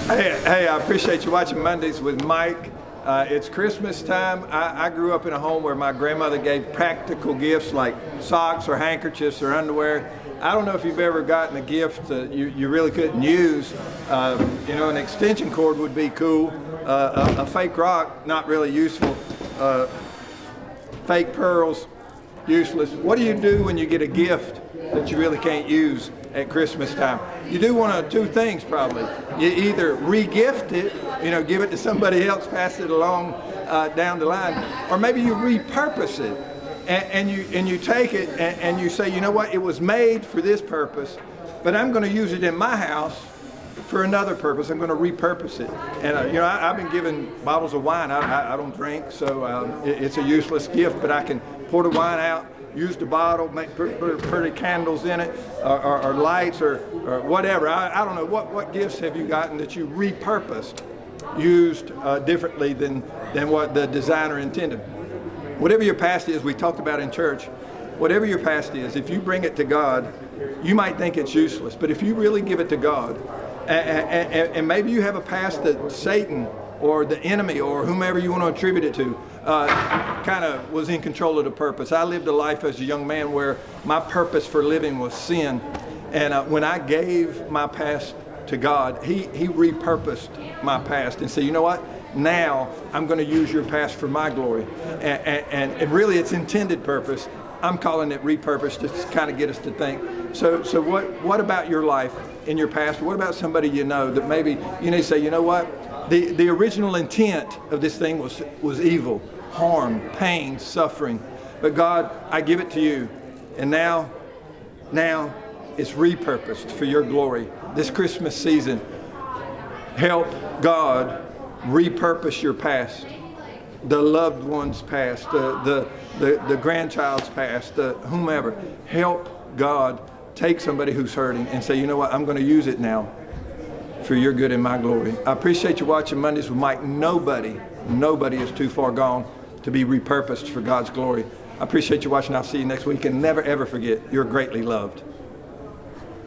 Hey, I appreciate you watching Mondays with Mike. It's Christmas time. I grew up in a home where my grandmother gave practical gifts like socks or handkerchiefs or underwear. I don't know if you've ever gotten a gift that you really couldn't use. An extension cord would be cool. A fake rock, not really useful. Fake pearls, useless. What do you do when you get a gift that you really can't use at Christmas time? You do one of two things probably. You either re-gift it, give it to somebody else, pass it along down the line, or maybe you repurpose it and you take it and you say, you know what, it was made for this purpose, but I'm going to use it in my house for another purpose. I'm going to repurpose it. And I've been given bottles of wine. I don't drink, so it's a useless gift, but I can pour the wine out, use the bottle, put pretty candles in it, or lights, or whatever. I don't know. What gifts have you gotten that you repurposed, used differently than what the designer intended? Whatever your past is, we talked about in church, whatever your past is, if you bring it to God, you might think it's useless, but if you really give it to God, and maybe you have a past that Satan or the enemy or whomever you want to attribute it to kind of was in control of the purpose. I lived a life as a young man where my purpose for living was sin. And when I gave my past to God, he repurposed my past and said, you know what? Now I'm going to use your past for my glory. And really its intended purpose, I'm calling it repurposed, just to kind of get us to think. So what about your life in your past? What about somebody you know that maybe you need to say, you know what? The original intent of this thing was evil, harm, pain, suffering. But God, I give it to you. And now it's repurposed for your glory. This Christmas season, help God repurpose your past. The loved one's past, the grandchild's past, whomever. Help God take somebody who's hurting and say, you know what, I'm going to use it now for your good and my glory. I appreciate you watching Mondays with Mike. Nobody is too far gone to be repurposed for God's glory. I appreciate you watching. I'll see you next week. And never, ever forget, you're greatly loved.